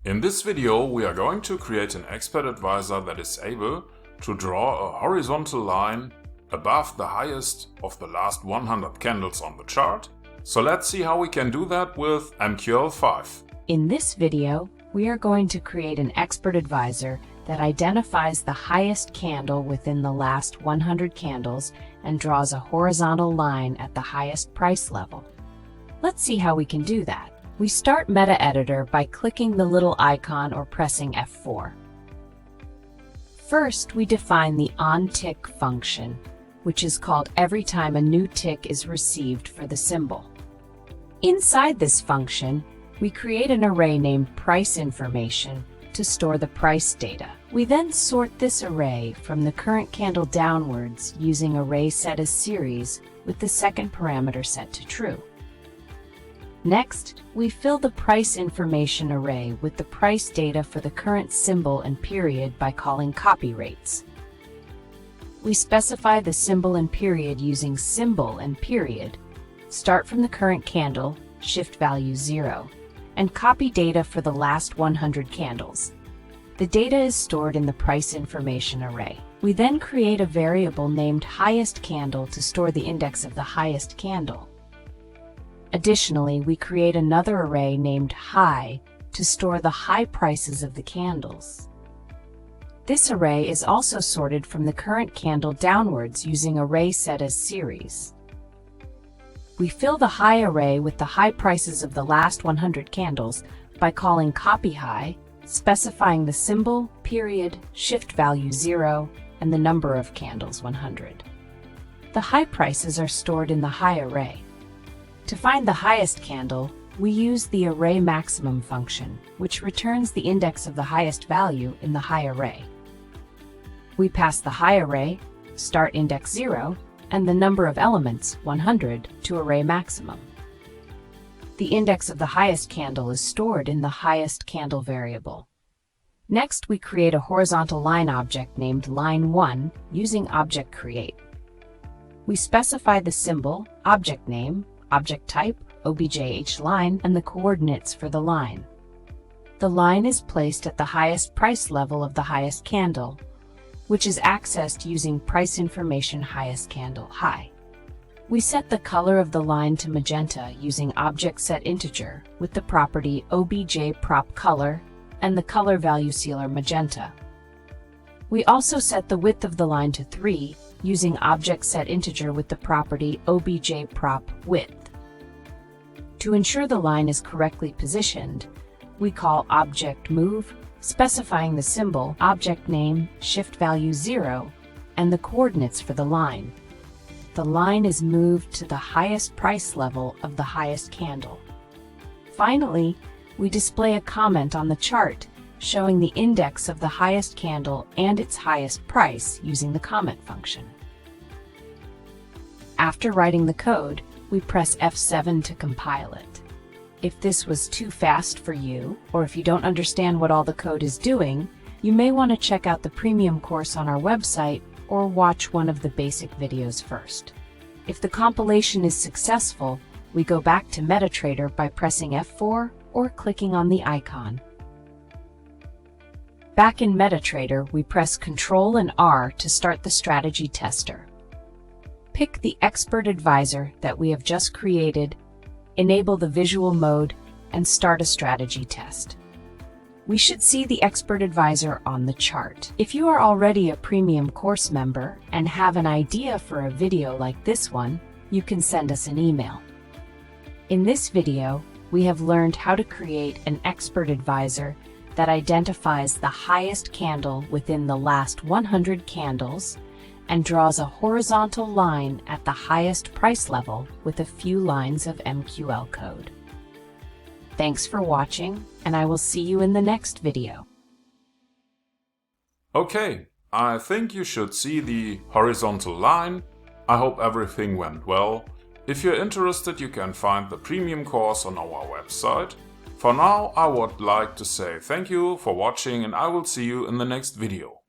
In this video we are going to create an expert advisor that is able to draw a horizontal line above the highest of the last 100 candles on the chart. So let's see how we can do that with MQL5. In this video, we are going to create an expert advisor that identifies the highest candle within the last 100 candles and draws a horizontal line at the highest price level. Let's see how we can do that. We start Metaeditor by clicking the little icon or pressing F4. First, we define the OnTick function, which is called every time a new tick is received for the symbol. Inside this function, we create an array named PriceInformation to store the price data. We then sort this array from the current candle downwards using ArraySetAsSeries with the second parameter set to true. Next, we fill the price information array with the price data for the current symbol and period by calling CopyRates. We specify the symbol and period using symbol and period, start from the current candle, shift value 0, and copy data for the last 100 candles. The data is stored in the price information array. We then create a variable named highest candle to store the index of the highest candle. Additionally, we create another array named high to store the high prices of the candles. This array is also sorted from the current candle downwards using ArraySetAsSeries. We fill the high array with the high prices of the last 100 candles by calling copyHigh, specifying the symbol, period, shift value 0, and the number of candles 100. The high prices are stored in the high array. To find the highest candle, we use the ArrayMaximum function, which returns the index of the highest value in the high array. We pass the high array, start index 0, and the number of elements, 100, to ArrayMaximum. The index of the highest candle is stored in the highest candle variable. Next, we create a horizontal line object named line1 using ObjectCreate. We specify the symbol, object name, object type, objHline, and the coordinates for the line. The line is placed at the highest price level of the highest candle, which is accessed using PriceInformation highest candle high. We set the color of the line to magenta using ObjectSetInteger with the property objPropColor and the color value sealer magenta. We also set the width of the line to 3 using ObjectSetInteger with the property objPropWidth. To ensure the line is correctly positioned, we call ObjectMove, specifying the symbol, object name, shift value 0, and the coordinates for the line. The line is moved to the highest price level of the highest candle. Finally, we display a comment on the chart showing the index of the highest candle and its highest price using the comment function. After writing the code, we press F7 to compile it. If this was too fast for you, or if you don't understand what all the code is doing, you may want to check out the premium course on our website or watch one of the basic videos first. If the compilation is successful, we go back to Metaeditor by pressing F4 or clicking on the icon. Back in Metaeditor, we press Ctrl and R to start the strategy tester. Pick the expert advisor that we have just created, enable the visual mode, and start a strategy test. We should see the expert advisor on the chart. If you are already a premium course member and have an idea for a video like this one, you can send us an email. In this video, we have learned how to create an expert advisor that identifies the highest candle within the last 100 candles and draws a horizontal line at the highest price level with a few lines of MQL code. Thanks for watching, and I will see you in the next video. Okay, I think you should see the horizontal line. I hope everything went well. If you're interested, you can find the premium course on our website. For now, I would like to say thank you for watching, and I will see you in the next video.